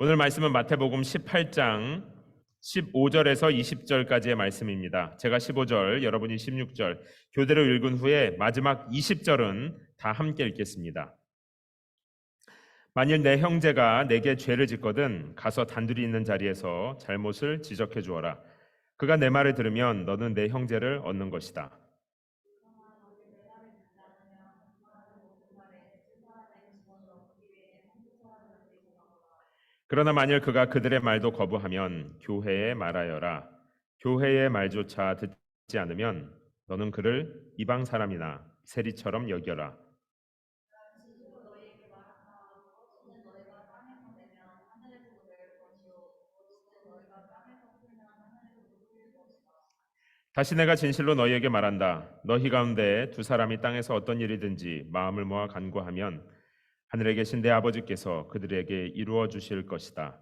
오늘 말씀은 마태복음 18장 15절에서 20절까지의 말씀입니다. 제가 15절, 여러분이 16절 교대로 읽은 후에 마지막 20절은 다 함께 읽겠습니다. 만일 내 형제가 내게 죄를 짓거든 가서 단둘이 있는 자리에서 잘못을 지적해 주어라. 그가 내 말을 들으면 너는 내 형제를 얻는 것이다. 그러나 만일 그가 그들의 말도 거부하면 교회에 말하여라. 교회의 말조차 듣지 않으면 너는 그를 이방 사람이나 세리처럼 여겨라. 다시 내가 진실로 너희에게 말한다. 너희 가운데 두 사람이 땅에서 어떤 일이든지 마음을 모아 간구하면 하늘에 계신 내 아버지께서 그들에게 이루어 주실 것이다.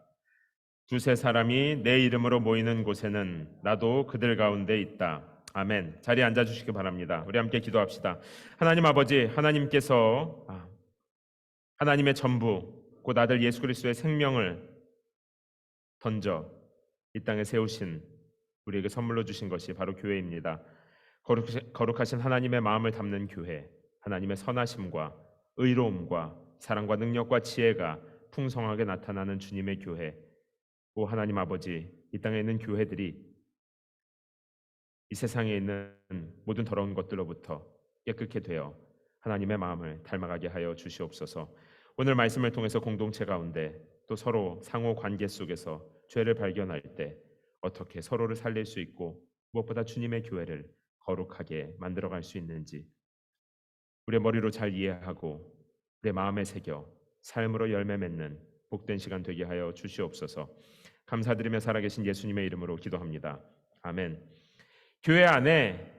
두세 사람이 내 이름으로 모이는 곳에는 나도 그들 가운데 있다. 아멘. 자리에 앉아주시기 바랍니다. 우리 함께 기도합시다. 하나님 아버지, 하나님께서 하나님의 전부, 곧 아들 예수 그리스도의 생명을 던져 이 땅에 세우신 우리에게 선물로 주신 것이 바로 교회입니다. 거룩하신 하나님의 마음을 담는 교회, 하나님의 선하심과 의로움과 사랑과 능력과 지혜가 풍성하게 나타나는 주님의 교회. 오 하나님 아버지, 이 땅에 있는 교회들이 이 세상에 있는 모든 더러운 것들로부터 깨끗게 되어 하나님의 마음을 닮아가게 하여 주시옵소서. 오늘 말씀을 통해서 공동체 가운데 또 서로 상호 관계 속에서 죄를 발견할 때 어떻게 서로를 살릴 수 있고 무엇보다 주님의 교회를 거룩하게 만들어갈 수 있는지 우리의 머리로 잘 이해하고 내 마음에 새겨 삶으로 열매 맺는 복된 시간 되게 하여 주시옵소서. 감사드리며 살아계신 예수님의 이름으로 기도합니다. 아멘. 교회 안에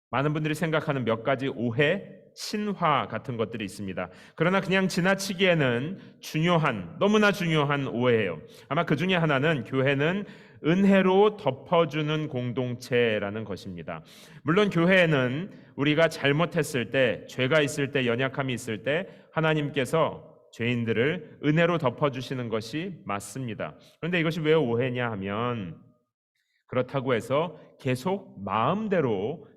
많은 분들이 생각하는 몇 가지 오해, 신화 같은 것들이 있습니다. 그러나 그냥 지나치기에는 너무나 중요한 오해예요. 아마 그 중에 하나는 교회는 은혜로 덮어주는 공동체라는 것입니다. 물론 교회에는 우리가 잘못했을 때, 죄가 있을 때, 연약함이 있을 때 하나님께서 죄인들을 은혜로 덮어주시는 것이 맞습니다. 그런데 이것이 왜 오해냐 하면 그렇다고 해서 계속 마음대로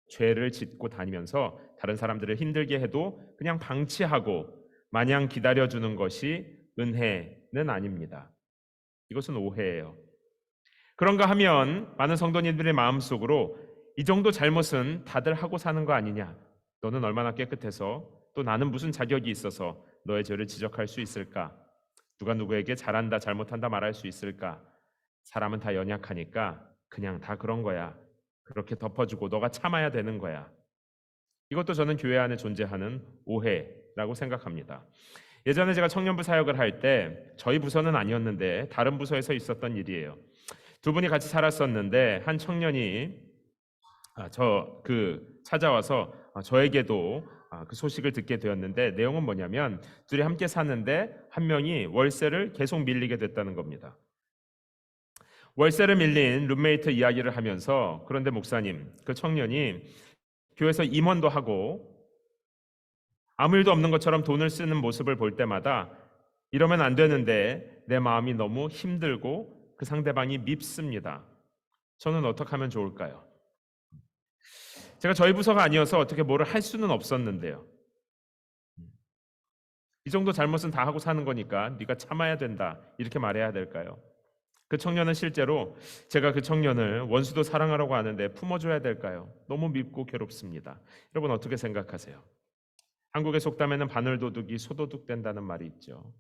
죄를 짓고 다니면서 다른 사람들을 힘들게 해도 그냥 방치하고 마냥 기다려주는 것이 은혜는 아닙니다. 이것은 오해예요. 그런가 하면 많은 성도님들의 마음속으로 이 정도 잘못은 다들 하고 사는 거 아니냐, 너는 얼마나 깨끗해서 또 나는 무슨 자격이 있어서 너의 죄를 지적할 수 있을까, 누가 누구에게 잘한다 잘못한다 말할 수 있을까, 사람은 다 연약하니까 그냥 다 그런 거야, 그렇게 덮어주고 너가 참아야 되는 거야. 이것도 저는 교회 안에 존재하는 오해라고 생각합니다. 예전에 제가 청년부 사역을 할 때 저희 부서는 아니었는데 다른 부서에서 있었던 일이에요. 두 분이 같이 살았었는데 한 청년이 찾아와서 저에게도 그 소식을 듣게 되었는데, 내용은 뭐냐면 둘이 함께 사는데 한 명이 월세를 계속 밀리게 됐다는 겁니다. 월세를 밀린 룸메이트 이야기를 하면서, 그런데 목사님, 그 청년이 교회에서 임원도 하고 아무 일도 없는 것처럼 돈을 쓰는 모습을 볼 때마다 이러면 안 되는데 내 마음이 너무 힘들고 그 상대방이 밉습니다. 저는 어떻게 하면 좋을까요? 제가 저희 부서가 아니어서 어떻게 뭐를 할 수는 없었는데요. 이 정도 잘못은 다 하고 사는 거니까 네가 참아야 된다, 이렇게 말해야 될까요? 그 청년은 실제로 제가 그 청년을 원수도 사랑하라고 하는데 품어줘야 될까요? 너무 밉고 괴롭습니다. 여러분 어떻게 생각하세요? 한국의 속담에는 바늘도둑이 소도둑 된다는 말이 있죠.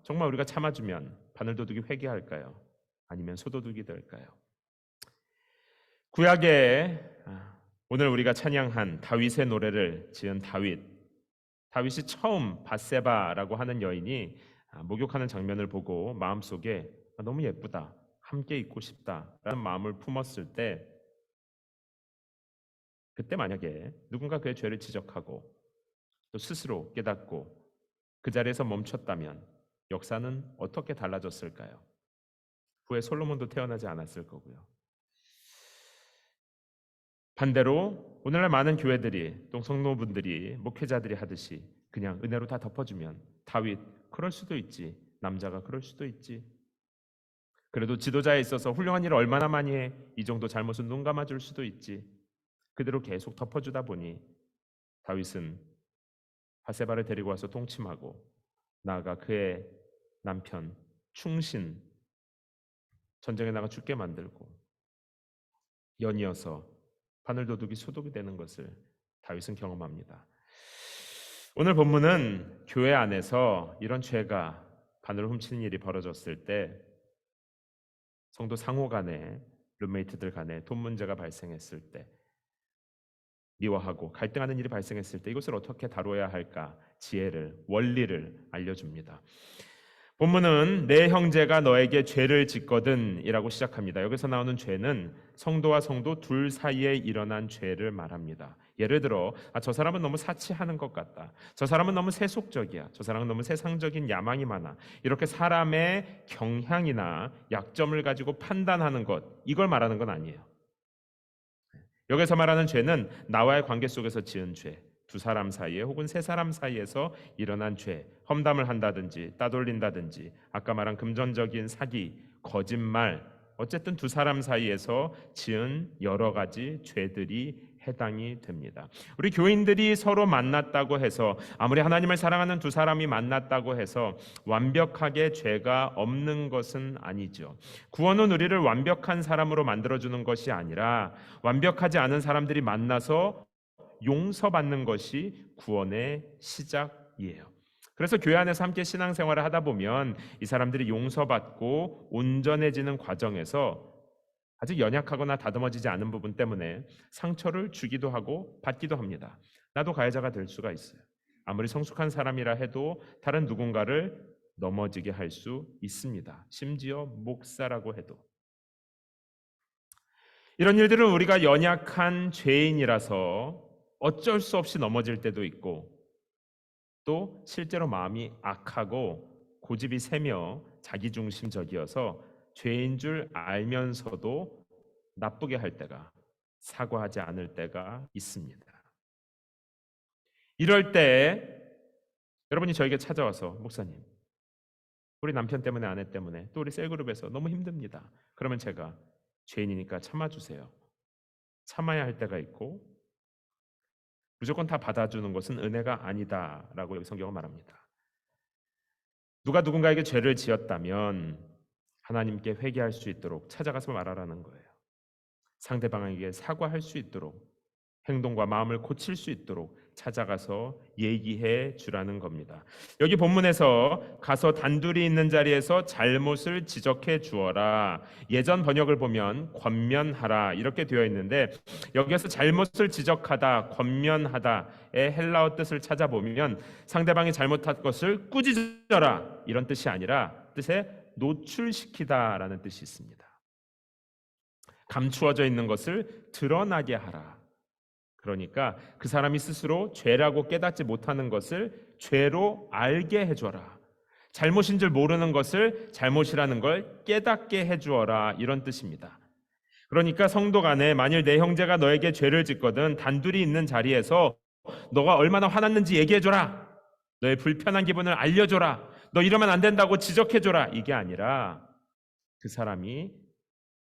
정말 우리가 참아주면 바늘도둑이 회개할까요? 아니면 소도둑이 될까요? 구약에 오늘 우리가 찬양한 다윗의 노래를 지은 다윗이 처음 밧세바라고 하는 여인이 목욕하는 장면을 보고 마음속에 너무 예쁘다, 함께 있고 싶다라는 마음을 품었을 때, 그때 만약에 누군가 그의 죄를 지적하고 또 스스로 깨닫고 그 자리에서 멈췄다면 역사는 어떻게 달라졌을까요? 후에 솔로몬도 태어나지 않았을 거고요. 반대로 오늘날 많은 교회들이 또 성도분들이 목회자들이 하듯이 그냥 은혜로 다 덮어주면 다윗 그럴 수도 있지. 남자가 그럴 수도 있지. 그래도 지도자에 있어서 훌륭한 일을 얼마나 많이 해. 이 정도 잘못은 눈 감아줄 수도 있지. 그대로 계속 덮어주다 보니 다윗은 바세바를 데리고 와서 동침하고 나아가 그의 남편 충신 전쟁에 나가 죽게 만들고 연이어서 바늘도둑이 소독이 되는 것을 다윗은 경험합니다. 오늘 본문은 교회 안에서 이런 죄가 바늘을 훔치는 일이 벌어졌을 때 성도 상호 간에 룸메이트들 간에 돈 문제가 발생했을 때 미워하고 갈등하는 일이 발생했을 때 이것을 어떻게 다뤄야 할까 지혜를 원리를 알려줍니다. 본문은 내 형제가 너에게 죄를 짓거든 이라고 시작합니다. 여기서 나오는 죄는 성도와 성도 둘 사이에 일어난 죄를 말합니다. 예를 들어 저 사람은 너무 사치하는 것 같다. 저 사람은 너무 세속적이야. 저 사람은 너무 세상적인 야망이 많아. 이렇게 사람의 경향이나 약점을 가지고 판단하는 것, 이걸 말하는 건 아니에요. 여기서 말하는 죄는 나와의 관계 속에서 지은 죄, 두 사람 사이에 혹은 세 사람 사이에서 일어난 죄, 험담을 한다든지 따돌린다든지 아까 말한 금전적인 사기, 거짓말, 어쨌든 두 사람 사이에서 지은 여러 가지 죄들이 해당이 됩니다. 우리 교인들이 서로 만났다고 해서 아무리 하나님을 사랑하는 두 사람이 만났다고 해서 완벽하게 죄가 없는 것은 아니죠. 구원은 우리를 완벽한 사람으로 만들어주는 것이 아니라 완벽하지 않은 사람들이 만나서 용서받는 것이 구원의 시작이에요. 그래서 교회 안에서 함께 신앙생활을 하다 보면 이 사람들이 용서받고 온전해지는 과정에서 아직 연약하거나 다듬어지지 않은 부분 때문에 상처를 주기도 하고 받기도 합니다. 나도 가해자가 될 수가 있어요. 아무리 성숙한 사람이라 해도 다른 누군가를 넘어지게 할 수 있습니다. 심지어 목사라고 해도. 이런 일들은 우리가 연약한 죄인이라서 어쩔 수 없이 넘어질 때도 있고 또 실제로 마음이 악하고 고집이 세며 자기중심적이어서 죄인 줄 알면서도 나쁘게 할 때가, 사과하지 않을 때가 있습니다. 이럴 때 여러분이 저에게 찾아와서 목사님, 우리 남편 때문에 아내 때문에 또 우리 셀그룹에서 너무 힘듭니다. 그러면 제가 죄인이니까 참아주세요. 참아야 할 때가 있고 무조건 다 받아주는 것은 은혜가 아니다라고 여기 성경은 말합니다. 누가 누군가에게 죄를 지었다면 하나님께 회개할 수 있도록 찾아가서 말하라는 거예요. 상대방에게 사과할 수 있도록 행동과 마음을 고칠 수 있도록 찾아가서 얘기해 주라는 겁니다. 여기 본문에서 가서 단둘이 있는 자리에서 잘못을 지적해 주어라. 예전 번역을 보면 권면하라 이렇게 되어 있는데 여기에서 잘못을 지적하다, 권면하다의 헬라어 뜻을 찾아보면 상대방이 잘못한 것을 꾸짖어라 이런 뜻이 아니라 뜻에 노출시키다라는 뜻이 있습니다. 감추어져 있는 것을 드러나게 하라. 그러니까 그 사람이 스스로 죄라고 깨닫지 못하는 것을 죄로 알게 해줘라. 잘못인 줄 모르는 것을 잘못이라는 걸 깨닫게 해주어라 이런 뜻입니다. 그러니까 성도 간에 만일 내 형제가 너에게 죄를 짓거든 단둘이 있는 자리에서 너가 얼마나 화났는지 얘기해줘라. 너의 불편한 기분을 알려줘라. 너 이러면 안 된다고 지적해줘라. 이게 아니라 그 사람이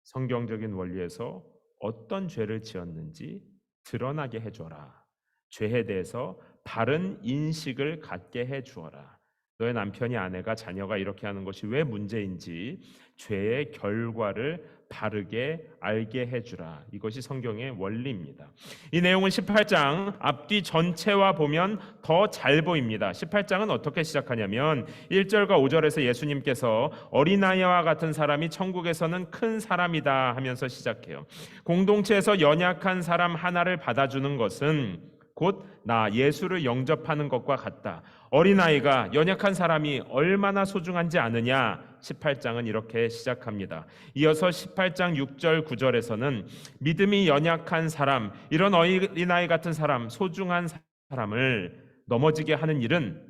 성경적인 원리에서 어떤 죄를 지었는지 드러나게 해줘라. 죄에 대해서 바른 인식을 갖게 해주어라. 너의 남편이 아내가 자녀가 이렇게 하는 것이 왜 문제인지 죄의 결과를 바르게 알게 해주라. 이것이 성경의 원리입니다. 이 내용은 18장 앞뒤 전체와 보면 더 잘 보입니다. 18장은 어떻게 시작하냐면 1절과 5절에서 예수님께서 어린아이와 같은 사람이 천국에서는 큰 사람이다 하면서 시작해요. 공동체에서 연약한 사람 하나를 받아주는 것은 곧 나 예수를 영접하는 것과 같다. 어린아이가 연약한 사람이 얼마나 소중한지 아느냐? 18장은 이렇게 시작합니다. 이어서 18장 6절 9절에서는 믿음이 연약한 사람, 이런 어린아이 같은 사람, 소중한 사람을 넘어지게 하는 일은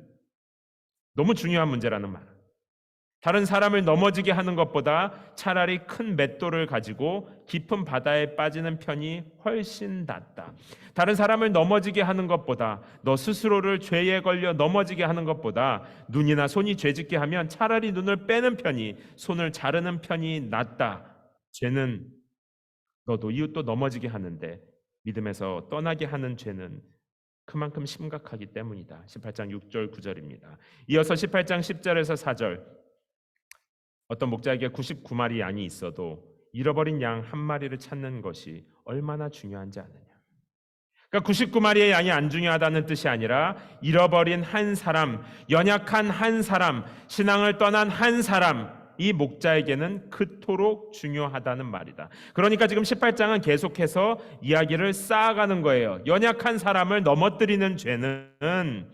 너무 중요한 문제라는 말. 다른 사람을 넘어지게 하는 것보다 차라리 큰 맷돌을 가지고 깊은 바다에 빠지는 편이 훨씬 낫다. 다른 사람을 넘어지게 하는 것보다, 너 스스로를 죄에 걸려 넘어지게 하는 것보다, 눈이나 손이 죄짓게 하면 차라리 눈을 빼는 편이, 손을 자르는 편이 낫다. 죄는 너도 이웃도 넘어지게 하는데 믿음에서 떠나게 하는 죄는 그만큼 심각하기 때문이다. 18장 6절 9절입니다. 이어서 18장 10절에서 4절, 어떤 목자에게 99마리 양이 있어도 잃어버린 양 한 마리를 찾는 것이 얼마나 중요한지 아느냐. 그러니까 99마리의 양이 안 중요하다는 뜻이 아니라 잃어버린 한 사람, 연약한 한 사람, 신앙을 떠난 한 사람, 이 목자에게는 그토록 중요하다는 말이다. 그러니까 지금 18장은 계속해서 이야기를 쌓아가는 거예요. 연약한 사람을 넘어뜨리는 죄는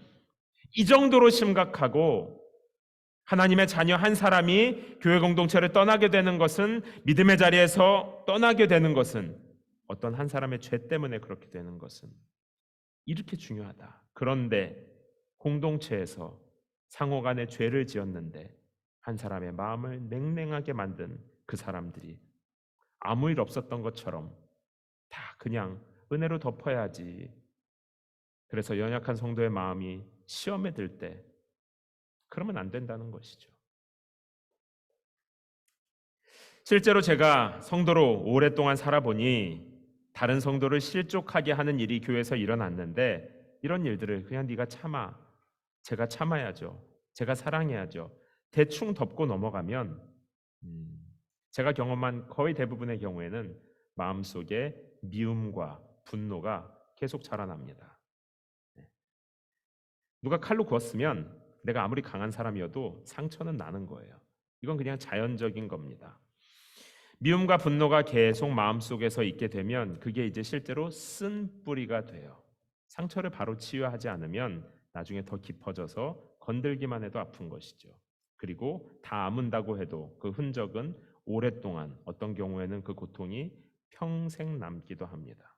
이 정도로 심각하고, 하나님의 자녀 한 사람이 교회 공동체를 떠나게 되는 것은, 믿음의 자리에서 떠나게 되는 것은, 어떤 한 사람의 죄 때문에 그렇게 되는 것은 이렇게 중요하다. 그런데 공동체에서 상호 간에 죄를 지었는데 한 사람의 마음을 냉랭하게 만든 그 사람들이 아무 일 없었던 것처럼 다 그냥 은혜로 덮어야지. 그래서 연약한 성도의 마음이 시험에 들 때 그러면 안 된다는 것이죠. 실제로 제가 성도로 오랫동안 살아보니 다른 성도를 실족하게 하는 일이 교회에서 일어났는데, 이런 일들을 그냥 네가 참아, 제가 참아야죠, 제가 사랑해야죠, 대충 덮고 넘어가면 제가 경험한 거의 대부분의 경우에는 마음속에 미움과 분노가 계속 자라납니다. 누가 칼로 구웠으면 내가 아무리 강한 사람이어도 상처는 나는 거예요. 이건 그냥 자연적인 겁니다. 미움과 분노가 계속 마음속에서 있게 되면 그게 이제 실제로 쓴뿌리가 돼요. 상처를 바로 치유하지 않으면 나중에 더 깊어져서 건들기만 해도 아픈 것이죠. 그리고 다 아문다고 해도 그 흔적은 오랫동안, 어떤 경우에는 그 고통이 평생 남기도 합니다.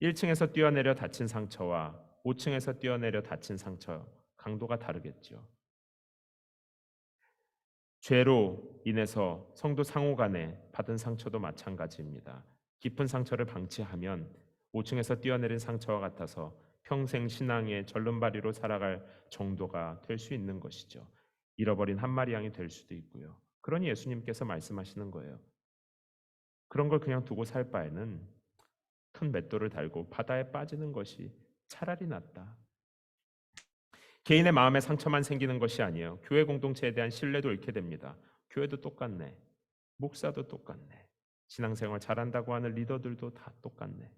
1층에서 뛰어내려 다친 상처와 5층에서 뛰어내려 다친 상처, 강도가 다르겠죠. 죄로 인해서 성도 상호 간에 받은 상처도 마찬가지입니다. 깊은 상처를 방치하면 5층에서 뛰어내린 상처와 같아서 평생 신앙의 절름발이로 살아갈 정도가 될 수 있는 것이죠. 잃어버린 한 마리 양이 될 수도 있고요. 그러니 예수님께서 말씀하시는 거예요. 그런 걸 그냥 두고 살 바에는 큰 맷돌을 달고 바다에 빠지는 것이 차라리 낫다. 개인의 마음에 상처만 생기는 것이 아니에요. 교회 공동체에 대한 신뢰도 잃게 됩니다. 교회도 똑같네. 목사도 똑같네. 신앙생활 잘한다고 하는 리더들도 다 똑같네.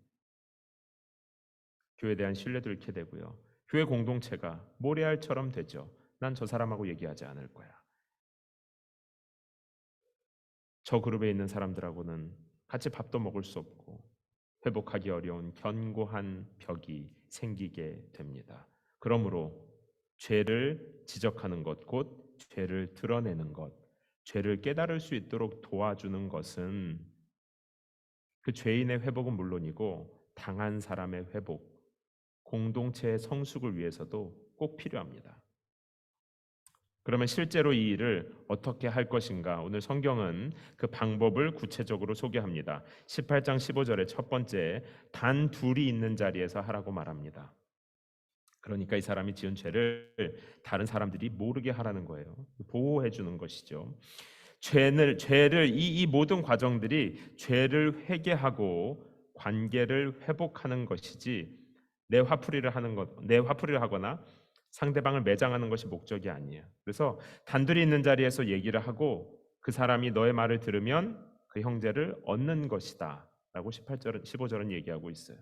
교회에 대한 신뢰도 잃게 되고요. 교회 공동체가 모래알처럼 되죠. 난 저 사람하고 얘기하지 않을 거야. 저 그룹에 있는 사람들하고는 같이 밥도 먹을 수 없고 회복하기 어려운 견고한 벽이 생기게 됩니다. 그러므로 죄를 지적하는 것, 곧 죄를 드러내는 것, 죄를 깨달을 수 있도록 도와주는 것은 그 죄인의 회복은 물론이고 당한 사람의 회복, 공동체의 성숙을 위해서도 꼭 필요합니다. 그러면 실제로 이 일을 어떻게 할 것인가? 오늘 성경은 그 방법을 구체적으로 소개합니다. 18장 15절의 첫 번째, 단 둘이 있는 자리에서 하라고 말합니다. 그러니까 이 사람이 지은 죄를 다른 사람들이 모르게 하라는 거예요. 보호해 주는 것이죠. 죄를 이 모든 과정들이 죄를 회개하고 관계를 회복하는 것이지 내 화풀이를 하거나 상대방을 매장하는 것이 목적이 아니에요. 그래서 단둘이 있는 자리에서 얘기를 하고 그 사람이 너의 말을 들으면 그 형제를 얻는 것이다 라고 18절은 15절은 얘기하고 있어요.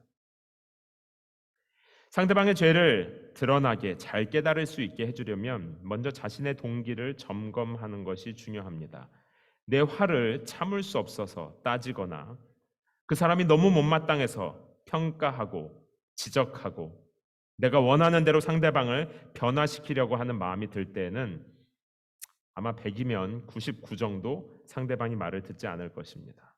상대방의 죄를 드러나게 잘 깨달을 수 있게 해주려면 먼저 자신의 동기를 점검하는 것이 중요합니다. 내 화를 참을 수 없어서 따지거나 그 사람이 너무 못마땅해서 평가하고 지적하고 내가 원하는 대로 상대방을 변화시키려고 하는 마음이 들 때에는 아마 100이면 99 정도 상대방이 말을 듣지 않을 것입니다.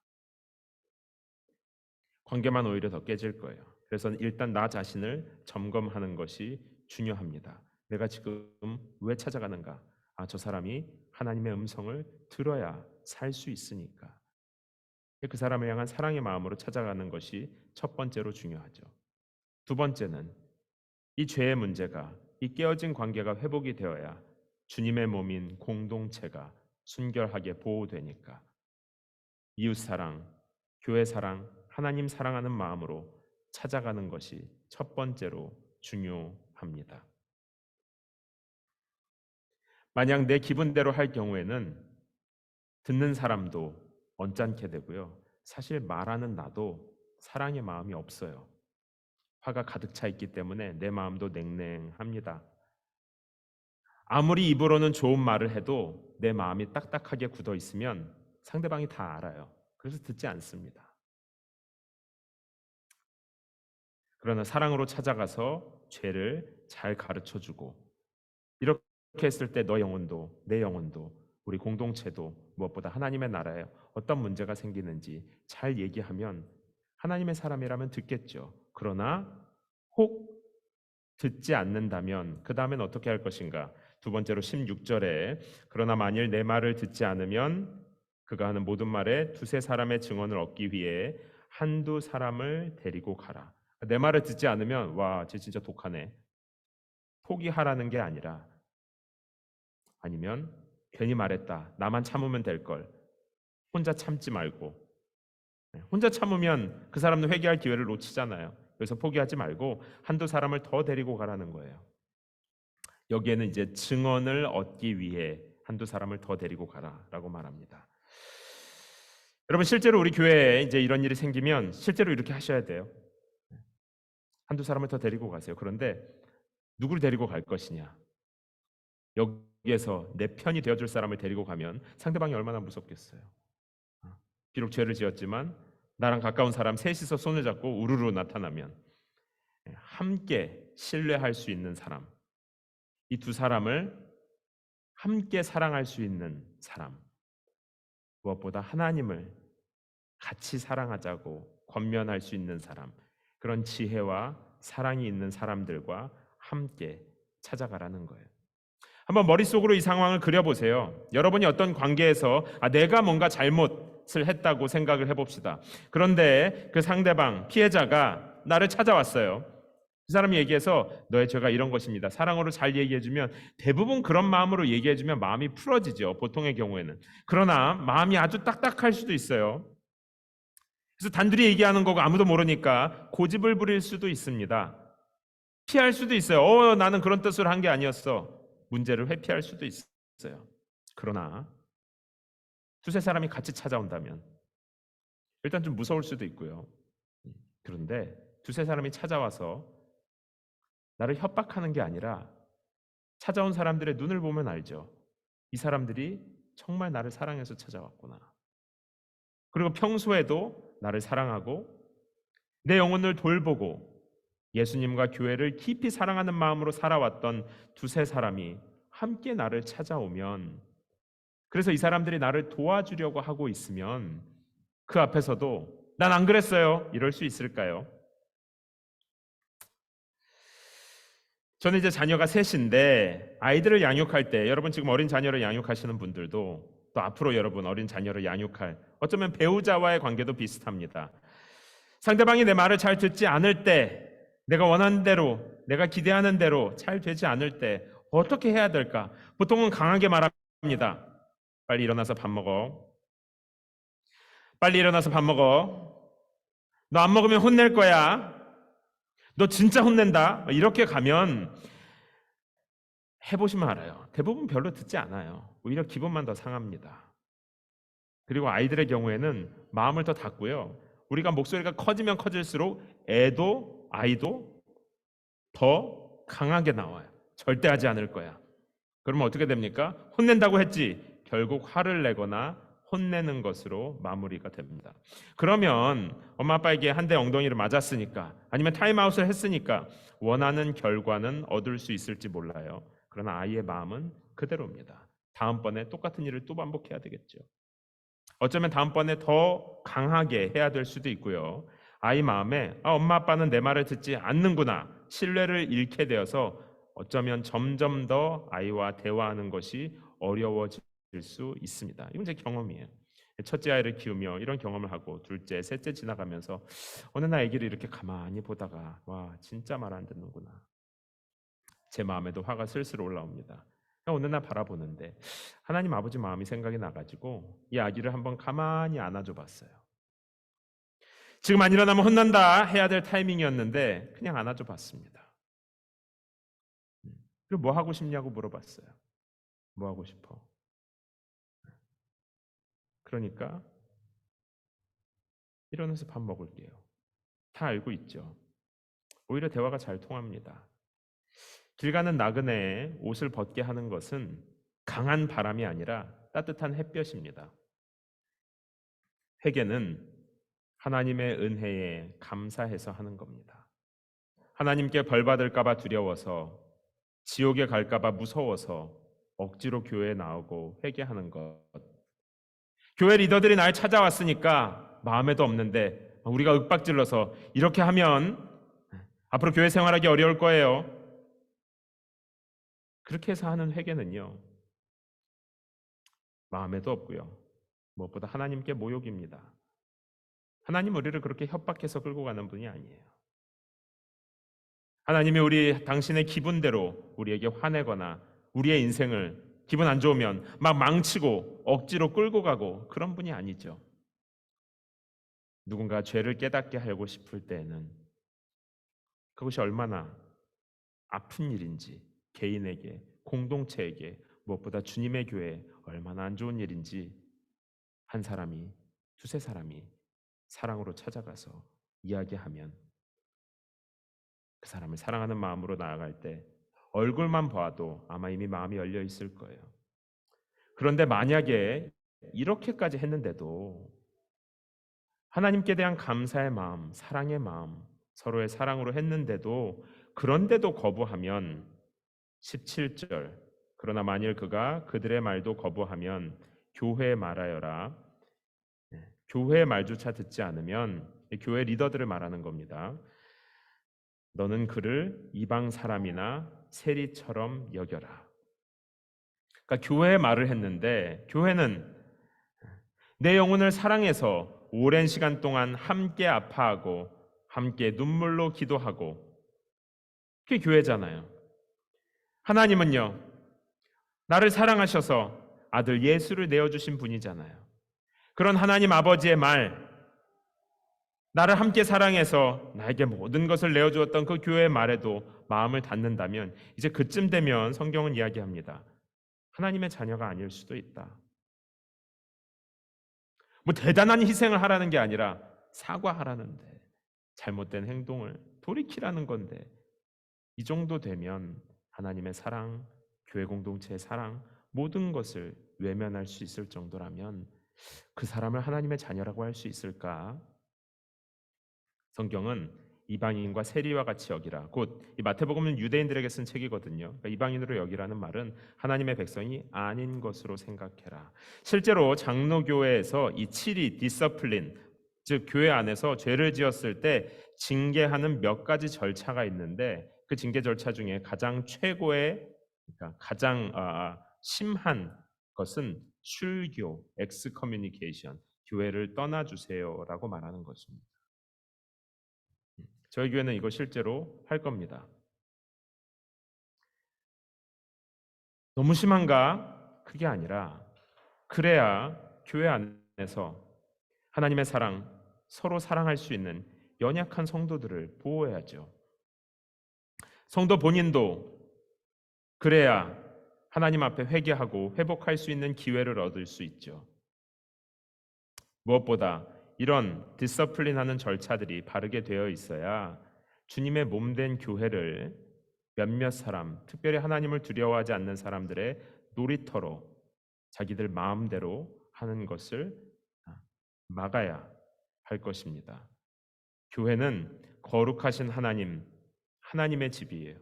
관계만 오히려 더 깨질 거예요. 그래서 일단 나 자신을 점검하는 것이 중요합니다. 내가 지금 왜 찾아가는가? 저 사람이 하나님의 음성을 들어야 살 수 있으니까. 그 사람을 향한 사랑의 마음으로 찾아가는 것이 첫 번째로 중요하죠. 두 번째는 이 죄의 문제가, 이 깨어진 관계가 회복이 되어야 주님의 몸인 공동체가 순결하게 보호되니까 이웃 사랑, 교회 사랑, 하나님 사랑하는 마음으로 찾아가는 것이 첫 번째로 중요합니다. 만약 내 기분대로 할 경우에는 듣는 사람도 언짢게 되고요. 사실 말하는 나도 사랑의 마음이 없어요. 화가 가득 차 있기 때문에 내 마음도 냉랭합니다. 아무리 입으로는 좋은 말을 해도 내 마음이 딱딱하게 굳어 있으면 상대방이 다 알아요. 그래서 듣지 않습니다. 그러나 사랑으로 찾아가서 죄를 잘 가르쳐주고 이렇게 했을 때 너 영혼도 내 영혼도 우리 공동체도 무엇보다 하나님의 나라에 어떤 문제가 생기는지 잘 얘기하면 하나님의 사람이라면 듣겠죠. 그러나 혹 듣지 않는다면 그 다음엔 어떻게 할 것인가? 두 번째로 16절에 그러나 만일 내 말을 듣지 않으면 그가 하는 모든 말에 두세 사람의 증언을 얻기 위해 한두 사람을 데리고 가라. 내 말을 듣지 않으면 와, 쟤 진짜 독하네. 포기하라는 게 아니라 아니면 괜히 말했다. 나만 참으면 될 걸. 혼자 참지 말고. 혼자 참으면 그 사람도 회개할 기회를 놓치잖아요. 그래서 포기하지 말고 한두 사람을 더 데리고 가라는 거예요. 여기에는 이제 증언을 얻기 위해 한두 사람을 더 데리고 가라라고 말합니다. 여러분 실제로 우리 교회에 이제 이런 일이 생기면 실제로 이렇게 하셔야 돼요. 한두 사람을 더 데리고 가세요. 그런데 누구를 데리고 갈 것이냐? 여기에서 내 편이 되어줄 사람을 데리고 가면 상대방이 얼마나 무섭겠어요. 비록 죄를 지었지만 나랑 가까운 사람 셋이서 손을 잡고 우르르 나타나면 함께 신뢰할 수 있는 사람, 이 두 사람을 함께 사랑할 수 있는 사람, 무엇보다 하나님을 같이 사랑하자고 권면할 수 있는 사람, 그런 지혜와 사랑이 있는 사람들과 함께 찾아가라는 거예요. 한번 머릿속으로 이 상황을 그려보세요. 여러분이 어떤 관계에서 내가 뭔가 잘못을 했다고 생각을 해봅시다. 그런데 그 상대방, 피해자가 나를 찾아왔어요. 그 사람이 얘기해서 너의 죄가 이런 것입니다. 사랑으로 잘 얘기해주면 대부분 그런 마음으로 얘기해주면 마음이 풀어지죠. 보통의 경우에는. 그러나 마음이 아주 딱딱할 수도 있어요. 그래서 단둘이 얘기하는 거고 아무도 모르니까 고집을 부릴 수도 있습니다. 피할 수도 있어요. 나는 그런 뜻으로 한 게 아니었어. 문제를 회피할 수도 있어요. 그러나 두세 사람이 같이 찾아온다면 일단 좀 무서울 수도 있고요. 그런데 두세 사람이 찾아와서 나를 협박하는 게 아니라 찾아온 사람들의 눈을 보면 알죠. 이 사람들이 정말 나를 사랑해서 찾아왔구나. 그리고 평소에도 나를 사랑하고 내 영혼을 돌보고 예수님과 교회를 깊이 사랑하는 마음으로 살아왔던 두세 사람이 함께 나를 찾아오면, 그래서 이 사람들이 나를 도와주려고 하고 있으면 그 앞에서도 난 안 그랬어요 이럴 수 있을까요? 저는 이제 자녀가 셋인데 아이들을 양육할 때, 여러분 지금 어린 자녀를 양육하시는 분들도 또 앞으로 여러분 어린 자녀를 양육할 어쩌면 배우자와의 관계도 비슷합니다. 상대방이 내 말을 잘 듣지 않을 때, 내가 원하는 대로, 내가 기대하는 대로 잘 되지 않을 때 어떻게 해야 될까? 보통은 강하게 말합니다. 빨리 일어나서 밥 먹어. 빨리 일어나서 밥 먹어. 너 안 먹으면 혼낼 거야. 너 진짜 혼낸다. 이렇게 가면 해보시면 알아요. 대부분 별로 듣지 않아요. 오히려 기분만 더 상합니다. 그리고 아이들의 경우에는 마음을 더 닫고요. 우리가 목소리가 커지면 커질수록 애도 아이도 더 강하게 나와요. 절대 하지 않을 거야. 그러면 어떻게 됩니까? 혼낸다고 했지. 결국 화를 내거나 혼내는 것으로 마무리가 됩니다. 그러면 엄마 아빠에게 한 대 엉덩이를 맞았으니까, 아니면 타임아웃을 했으니까 원하는 결과는 얻을 수 있을지 몰라요. 그러나 아이의 마음은 그대로입니다. 다음번에 똑같은 일을 또 반복해야 되겠죠. 어쩌면 다음번에 더 강하게 해야 될 수도 있고요. 아이 마음에 엄마 아빠는 내 말을 듣지 않는구나, 신뢰를 잃게 되어서 어쩌면 점점 더 아이와 대화하는 것이 어려워질 수 있습니다. 이건 제 경험이에요. 첫째 아이를 키우며 이런 경험을 하고 둘째, 셋째 지나가면서 어느 날 아기를 이렇게 가만히 보다가 와, 진짜 말 안 듣는구나. 제 마음에도 화가 슬슬 올라옵니다. 어느 날 바라보는데 하나님 아버지 마음이 생각이 나가지고 이 아기를 한번 가만히 안아줘 봤어요. 지금 안 일어나면 혼난다 해야 될 타이밍이었는데 그냥 안아줘 봤습니다. 그리고 뭐 하고 싶냐고 물어봤어요. 뭐 하고 싶어? 그러니까 일어나서 밥 먹을게요. 다 알고 있죠. 오히려 대화가 잘 통합니다. 길 가는 나그네의 옷을 벗게 하는 것은 강한 바람이 아니라 따뜻한 햇볕입니다. 회개는 하나님의 은혜에 감사해서 하는 겁니다. 하나님께 벌 받을까 봐 두려워서, 지옥에 갈까 봐 무서워서 억지로 교회에 나오고 회개하는 것. 교회 리더들이 날 찾아왔으니까 마음에도 없는데 우리가 윽박질러서 이렇게 하면 앞으로 교회 생활하기 어려울 거예요. 그렇게 해서 하는 회개는요, 마음에도 없고요, 무엇보다 하나님께 모욕입니다. 하나님 우리를 그렇게 협박해서 끌고 가는 분이 아니에요. 하나님이 당신의 기분대로 우리에게 화내거나 우리의 인생을 기분 안 좋으면 막 망치고 억지로 끌고 가고 그런 분이 아니죠. 누군가 죄를 깨닫게 하고 싶을 때에는 그것이 얼마나 아픈 일인지, 개인에게, 공동체에게, 무엇보다 주님의 교회에 얼마나 안 좋은 일인지 한 사람이, 두세 사람이 사랑으로 찾아가서 이야기하면 그 사람을 사랑하는 마음으로 나아갈 때 얼굴만 봐도 아마 이미 마음이 열려 있을 거예요. 그런데 만약에 이렇게까지 했는데도 하나님께 대한 감사의 마음, 사랑의 마음, 서로의 사랑으로 했는데도 그런데도 거부하면 17절, 그러나 만일 그가 그들의 말도 거부하면 교회에 말하여라. 교회 말조차 듣지 않으면 교회 리더들을 말하는 겁니다. 너는 그를 이방 사람이나 세리처럼 여겨라. 그러니까 교회의 말을 했는데 교회는 내 영혼을 사랑해서 오랜 시간 동안 함께 아파하고 함께 눈물로 기도하고 그게 교회잖아요. 하나님은요, 나를 사랑하셔서 아들 예수를 내어주신 분이잖아요. 그런 하나님 아버지의 말, 나를 함께 사랑해서 나에게 모든 것을 내어주었던 그 교회의 말에도 마음을 닫는다면 이제 그쯤 되면 성경은 이야기합니다. 하나님의 자녀가 아닐 수도 있다. 뭐 대단한 희생을 하라는 게 아니라 사과하라는데, 잘못된 행동을 돌이키라는 건데, 이 정도 되면 하나님의 사랑, 교회 공동체의 사랑, 모든 것을 외면할 수 있을 정도라면 그 사람을 하나님의 자녀라고 할 수 있을까? 성경은 이방인과 세리와 같이 여기라. 곧 이 마태복음은 유대인들에게 쓴 책이거든요. 그러니까 이방인으로 여기라는 말은 하나님의 백성이 아닌 것으로 생각해라. 실제로 장로교회에서 이 7위 디서플린, 즉 교회 안에서 죄를 지었을 때 징계하는 몇 가지 절차가 있는데 그 징계 절차 중에 가장 최고의, 그러니까 가장 심한 것은 출교, 엑스커뮤니케이션, 교회를 떠나주세요라고 말하는 것입니다. 저희 교회는 이거 실제로 할 겁니다. 너무 심한가? 그게 아니라 그래야 교회 안에서 하나님의 사랑, 서로 사랑할 수 있는 연약한 성도들을 보호해야죠. 성도 본인도 그래야 하나님 앞에 회개하고 회복할 수 있는 기회를 얻을 수 있죠. 무엇보다 이런 디서플린하는 절차들이 바르게 되어 있어야 주님의 몸된 교회를 몇몇 사람, 특별히 하나님을 두려워하지 않는 사람들의 놀이터로 자기들 마음대로 하는 것을 막아야 할 것입니다. 교회는 거룩하신 하나님의 집이에요.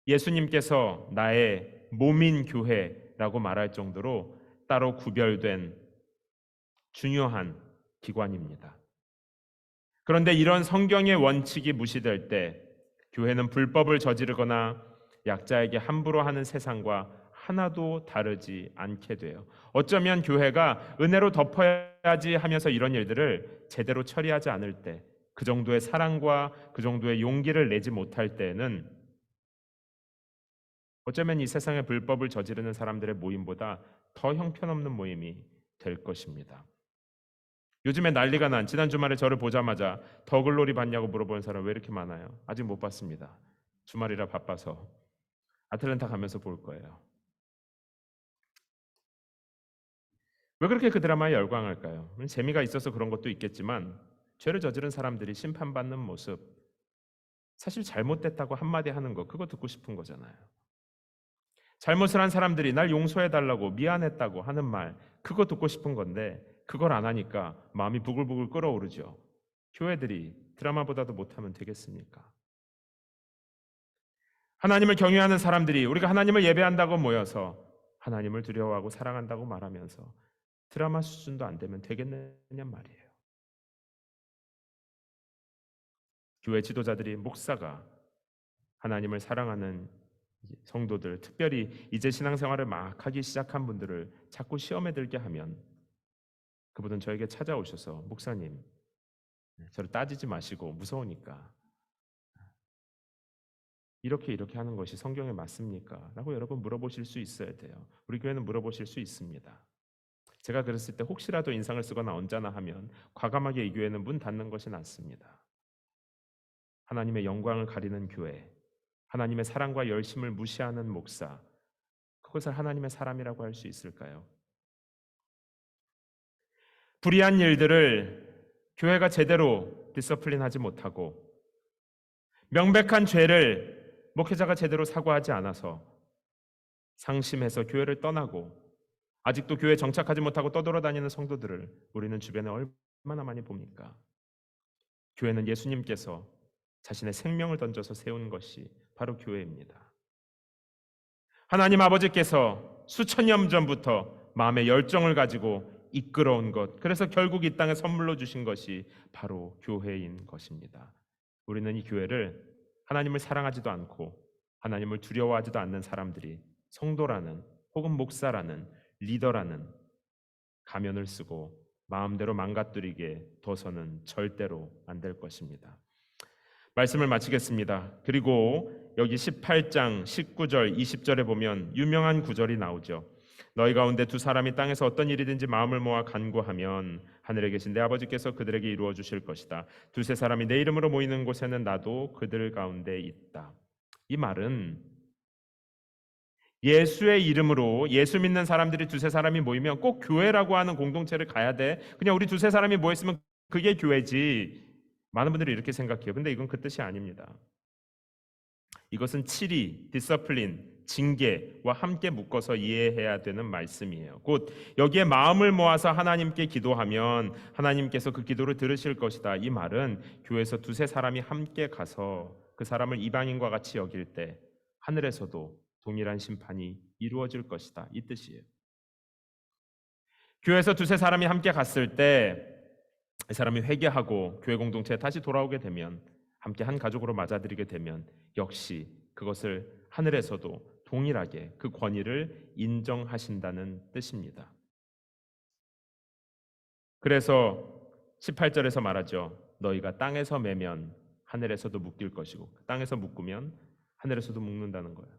예수님께서 나의 몸인 교회라고 말할 정도로 따로 구별된 중요한 기관입니다. 그런데 이런 성경의 원칙이 무시될 때 교회는 불법을 저지르거나 약자에게 함부로 하는 세상과 하나도 다르지 않게 돼요. 어쩌면 교회가 은혜로 덮어야지 하면서 이런 일들을 제대로 처리하지 않을 때, 그 정도의 사랑과 그 정도의 용기를 내지 못할 때에는 어쩌면 이 세상의 불법을 저지르는 사람들의 모임보다 더 형편없는 모임이 될 것입니다. 요즘에 난리가 난 지난 주말에 저를 보자마자 더글로리 봤냐고 물어보는 사람 왜 이렇게 많아요? 아직 못 봤습니다. 주말이라 바빠서 아틀란타 가면서 볼 거예요. 왜 그렇게 그 드라마에 열광할까요? 재미가 있어서 그런 것도 있겠지만 죄를 저지른 사람들이 심판받는 모습, 사실 잘못됐다고 한마디 하는 거, 그거 듣고 싶은 거잖아요. 잘못을 한 사람들이 날 용서해달라고 미안했다고 하는 말, 그거 듣고 싶은 건데 그걸 안 하니까 마음이 부글부글 끓어오르죠. 교회들이 드라마보다도 못하면 되겠습니까? 하나님을 경외하는 사람들이 우리가 하나님을 예배한다고 모여서 하나님을 두려워하고 사랑한다고 말하면서 드라마 수준도 안 되면 되겠느냐 말이에요. 교회 지도자들이, 목사가 하나님을 사랑하는 성도들, 특별히 이제 신앙생활을 막 하기 시작한 분들을 자꾸 시험에 들게 하면 그분은 저에게 찾아오셔서, 목사님, 저를 따지지 마시고 무서우니까 이렇게 하는 것이 성경에 맞습니까? 라고 여러분 물어보실 수 있어야 돼요. 우리 교회는 물어보실 수 있습니다. 제가 그랬을 때 혹시라도 인상을 쓰거나 언짢아 하면 과감하게 이 교회는 문 닫는 것이 낫습니다. 하나님의 영광을 가리는 교회, 하나님의 사랑과 열심을 무시하는 목사, 그것을 하나님의 사람이라고 할 수 있을까요? 불의한 일들을 교회가 제대로 디서플린하지 못하고 명백한 죄를 목회자가 제대로 사과하지 않아서 상심해서 교회를 떠나고 아직도 교회에 정착하지 못하고 떠돌아다니는 성도들을 우리는 주변에 얼마나 많이 봅니까? 교회는 예수님께서 자신의 생명을 던져서 세운 것이 바로 교회입니다. 하나님 아버지께서 수천 년 전부터 마음의 열정을 가지고 이끌어온 것, 그래서 결국 이 땅에 선물로 주신 것이 바로 교회인 것입니다. 우리는 이 교회를 하나님을 사랑하지도 않고 하나님을 두려워하지도 않는 사람들이 성도라는, 혹은 목사라는, 리더라는 가면을 쓰고 마음대로 망가뜨리게 둬서는 절대로 안 될 것입니다. 말씀을 마치겠습니다. 그리고 여기 18장 19절 20절에 보면 유명한 구절이 나오죠. 너희 가운데 두 사람이 땅에서 어떤 일이든지 마음을 모아 간구하면 하늘에 계신 내 아버지께서 그들에게 이루어 주실 것이다. 두세 사람이 내 이름으로 모이는 곳에는 나도 그들 가운데 있다. 이 말은 예수의 이름으로 예수 믿는 사람들이 두세 사람이 모이면 꼭 교회라고 하는 공동체를 가야 돼. 그냥 우리 두세 사람이 모였으면 그게 교회지. 많은 분들이 이렇게 생각해요. 근데 이건 그 뜻이 아닙니다. 이것은 치리, 디서플린, 징계와 함께 묶어서 이해해야 되는 말씀이에요. 곧 여기에 마음을 모아서 하나님께 기도하면 하나님께서 그 기도를 들으실 것이다. 이 말은 교회에서 두세 사람이 함께 가서 그 사람을 이방인과 같이 여길 때 하늘에서도 동일한 심판이 이루어질 것이다. 이 뜻이에요. 교회에서 두세 사람이 함께 갔을 때 이 사람이 회개하고 교회 공동체에 다시 돌아오게 되면, 함께 한 가족으로 맞아들이게 되면 역시 그것을 하늘에서도 동일하게 그 권위를 인정하신다는 뜻입니다. 그래서 18절에서 말하죠. 너희가 땅에서 매면 하늘에서도 묶일 것이고, 땅에서 묶으면 하늘에서도 묶는다는 거예요.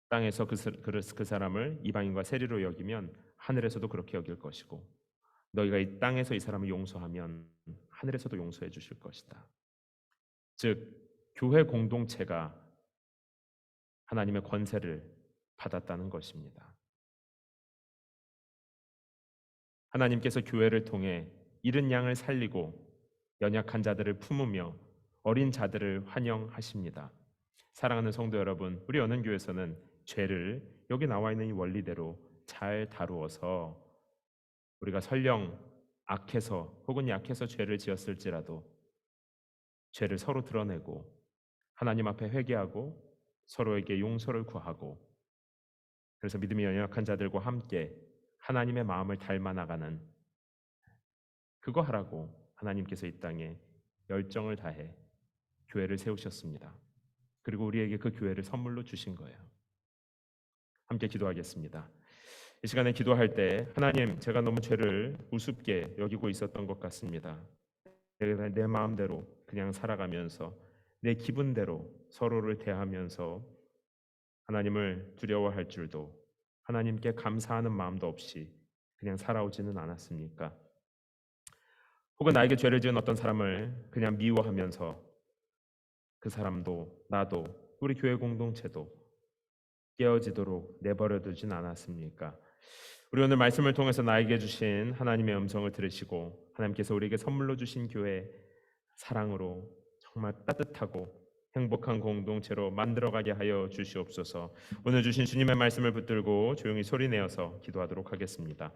땅에서 그 사람을 이방인과 세리로 여기면 하늘에서도 그렇게 여길 것이고, 너희가 이 땅에서 이 사람을 용서하면 하늘에서도 용서해 주실 것이다. 즉 교회 공동체가 하나님의 권세를 받았다는 것입니다. 하나님께서 교회를 통해 잃은 양을 살리고 연약한 자들을 품으며 어린 자들을 환영하십니다. 사랑하는 성도 여러분, 우리 연은교회에서는 죄를 여기 나와 있는 이 원리대로 잘 다루어서 우리가 설령 악해서 혹은 약해서 죄를 지었을지라도 죄를 서로 드러내고 하나님 앞에 회개하고 서로에게 용서를 구하고, 그래서 믿음이 연약한 자들과 함께 하나님의 마음을 닮아나가는, 그거 하라고 하나님께서 이 땅에 열정을 다해 교회를 세우셨습니다. 그리고 우리에게 그 교회를 선물로 주신 거예요. 함께 기도하겠습니다. 이 시간에 기도할 때 하나님, 제가 너무 죄를 우습게 여기고 있었던 것 같습니다. 내가 내 마음대로 그냥 살아가면서 내 기분대로 서로를 대하면서 하나님을 두려워할 줄도, 하나님께 감사하는 마음도 없이 그냥 살아오지는 않았습니까? 혹은 나에게 죄를 지은 어떤 사람을 그냥 미워하면서 그 사람도 나도 우리 교회 공동체도 깨어지도록 내버려 두진 않았습니까? 우리 오늘 말씀을 통해서 나에게 주신 하나님의 음성을 들으시고 하나님께서 우리에게 선물로 주신 교회, 사랑으로 정말 따뜻하고 행복한 공동체로 만들어가게 하여 주시옵소서. 오늘 주신 주님의 말씀을 붙들고 조용히 소리내어서 기도하도록 하겠습니다.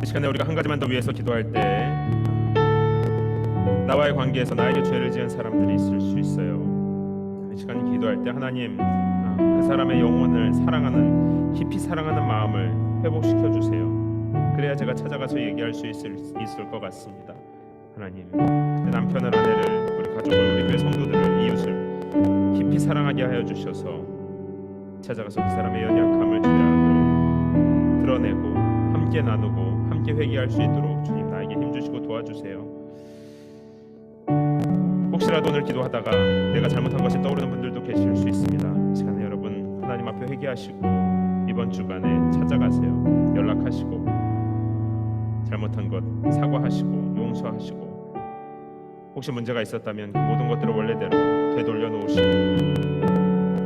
이 시간에 우리가 한 가지만 더 위해서 기도할 때, 나와의 관계에서 나에게 죄를 지은 사람들이 있을 수 있어요. 이 시간 기도할 때 하나님, 그 사람의 영혼을 사랑하는, 깊이 사랑하는 마음을 회복시켜 주세요. 그래야 제가 찾아가서 얘기할 수 있을 것 같습니다. 하나님, 내 남편을, 아내를, 우리 가족을, 우리 교회 성도들을, 이웃을 깊이 사랑하게 하여 주셔서 찾아가서 그 사람의 연약함을, 죄악을 드러내고 함께 나누고 함께 회개할 수 있도록 주님 나에게 힘주시고 도와주세요. 혹시라도 오늘 기도하다가 내가 잘못한 것이 떠오르는 분들도 계실 수 있습니다. 이 시간에 여러분 하나님 앞에 회개하시고 이번 주간에 찾아가세요. 연락하시고 잘못한 것 사과하시고 용서하시고, 혹시 문제가 있었다면 그 모든 것들을 원래대로 되돌려 놓으시고,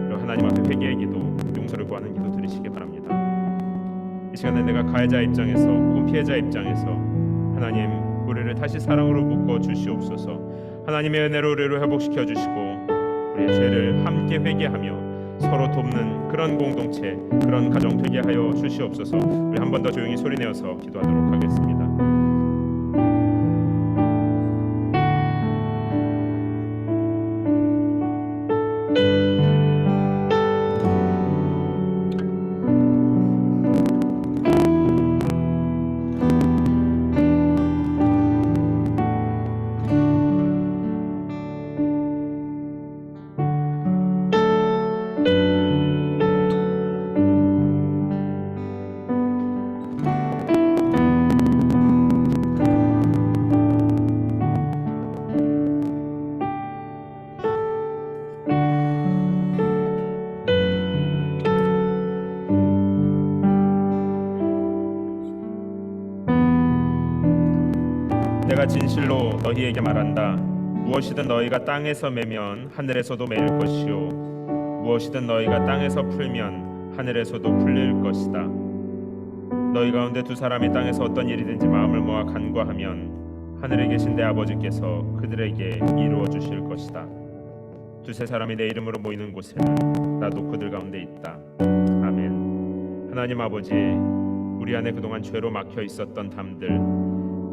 그리고 하나님 앞에 회개의 기도, 용서를 구하는 기도 드리시기 바랍니다. 이 시간에 내가 가해자 입장에서 혹은 피해자 입장에서 하나님, 우리를 다시 사랑으로 묶어 주시옵소서. 하나님의 은혜로 우리를 회복시켜 주시고 우리의 죄를 함께 회개하며 서로 돕는 그런 공동체, 그런 가정 되게 하여 주시옵소서. 우리 한 번 더 조용히 소리내어서 기도하도록 하겠습니다. 내가 진실로 너희에게 말한다. 무엇이든 너희가 땅에서 매면 하늘에서도 매일 것이요, 무엇이든 너희가 땅에서 풀면 하늘에서도 풀릴 것이다. 너희 가운데 두 사람이 땅에서 어떤 일이든지 마음을 모아 간구하면 하늘에 계신 내 아버지께서 그들에게 이루어 주실 것이다. 두세 사람이 내 이름으로 모이는 곳에는 나도 그들 가운데 있다. 아멘. 하나님 아버지, 우리 안에 그동안 죄로 막혀 있었던 담들,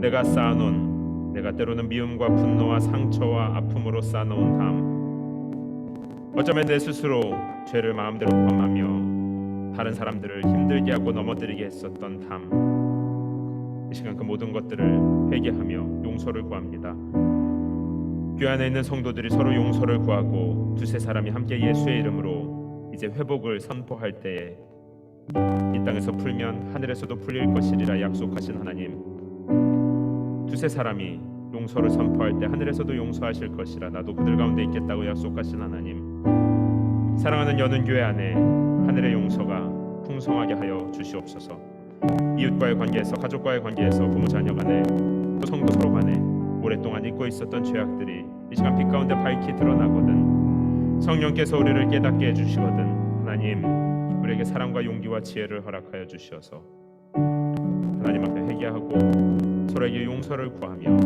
내가 쌓아놓은, 내가 때로는 미움과 분노와 상처와 아픔으로 쌓아놓은 담, 어쩌면 내 스스로 죄를 마음대로 범하며 다른 사람들을 힘들게 하고 넘어뜨리게 했었던 담, 이 시간 그 모든 것들을 회개하며 용서를 구합니다. 교회 안에 있는 성도들이 서로 용서를 구하고 두세 사람이 함께 예수의 이름으로 이제 회복을 선포할 때에 이 땅에서 풀면 하늘에서도 풀릴 것이리라 약속하신 하나님, 두세 사람이 용서를 선포할 때 하늘에서도 용서하실 것이라 나도 그들 가운데 있겠다고 약속하신 하나님, 사랑하는 연은교회 안에 하늘의 용서가 풍성하게 하여 주시옵소서. 이웃과의 관계에서, 가족과의 관계에서, 부모 자녀 간에, 또 성도 서로 간에 오랫동안 잊고 있었던 죄악들이 이 시간 빛 가운데 밝히 드러나거든 성령께서 우리를 깨닫게 해주시거든 하나님, 우리에게 사랑과 용기와 지혜를 허락하여 주시어서 하나님 앞에 회개하고 서로에게 용서를 구하며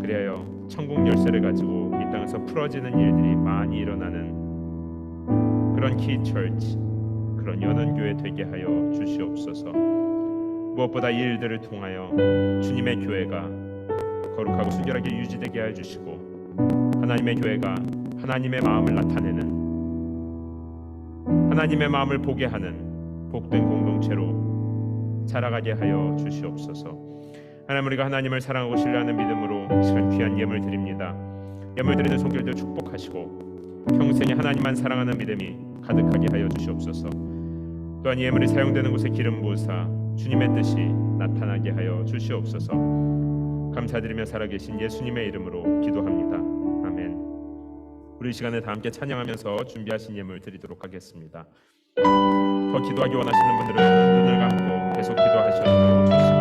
그리하여 천국 열쇠를 가지고 이 땅에서 풀어지는 일들이 많이 일어나는 그런 키처치, 그런 연은교회 되게 하여 주시옵소서. 무엇보다 이 일들을 통하여 주님의 교회가 거룩하고 순결하게 유지되게 하여 주시고 하나님의 교회가 하나님의 마음을 나타내는, 하나님의 마음을 보게 하는 복된 공동체로 자라가게 하여 주시옵소서. 하나님, 우리가 하나님을 사랑하고 신뢰하는 믿음으로 시간 귀한 예물 드립니다. 예물 드리는 손길들 축복하시고 평생에 하나님만 사랑하는 믿음이 가득하게 하여 주시옵소서. 또한 이 예물이 사용되는 곳에 기름 부으사 주님의 뜻이 나타나게 하여 주시옵소서. 감사드리며 살아계신 예수님의 이름으로 기도합니다. 아멘. 우리 이 시간에 다 함께 찬양하면서 준비하신 예물 드리도록 하겠습니다. 더 기도하기 원하시는 분들은 눈을 감고 계속 기도하셔도 좋습니다.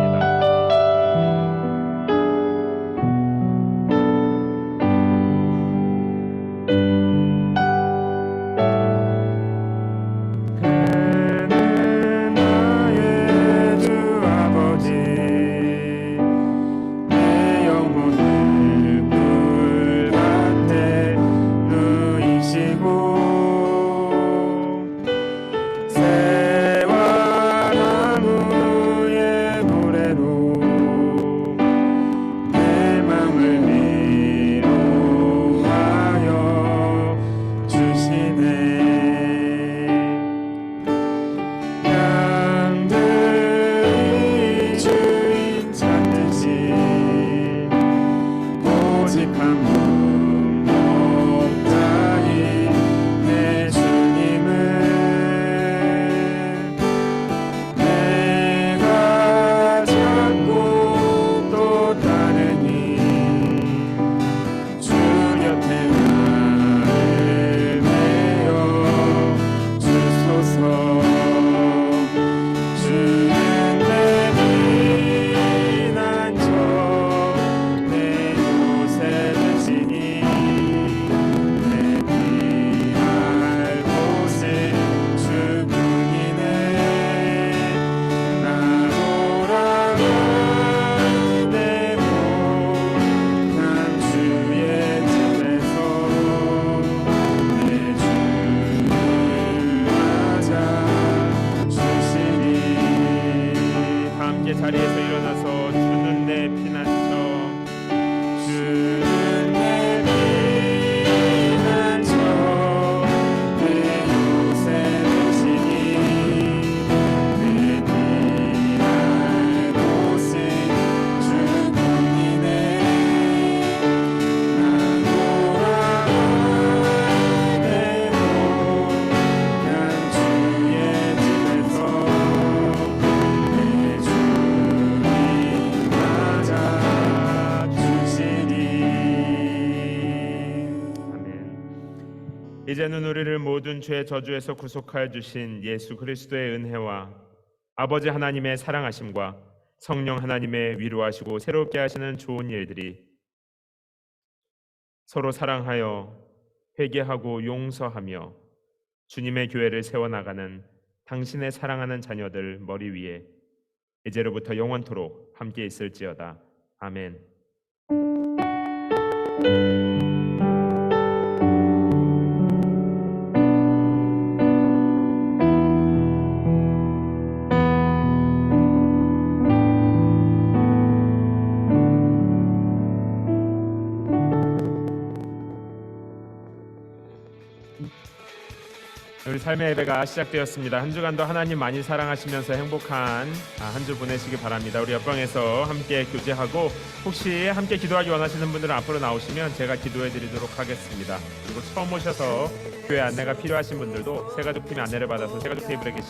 자리에서 일어나서 주는 내 피난처, 주는 내 피난처, 내 요새 되시니 내 피할 곳은 주뿐이네. 난 돌아가네요. 난 주의 집에서 이제는 우리를 모든 죄의 저주에서 구속하여 주신 예수 그리스도의 은혜와 아버지 하나님의 사랑하심과 성령 하나님의 위로하시고 새롭게 하시는 좋은 일들이 서로 사랑하여 회개하고 용서하며 주님의 교회를 세워나가는 당신의 사랑하는 자녀들 머리 위에 이제로부터 영원토록 함께 있을지어다. 아멘. 우리 삶의 예배가 시작되었습니다. 한 주간도 하나님 많이 사랑하시면서 행복한 한 주 보내시기 바랍니다. 우리 옆방에서 함께 교제하고 혹시 함께 기도하기 원하시는 분들은 앞으로 나오시면 제가 기도해 드리도록 하겠습니다. 그리고 처음 오셔서 교회 안내가 필요하신 분들도 새가족팀의 안내를 받아서 새가족 테이블에 계시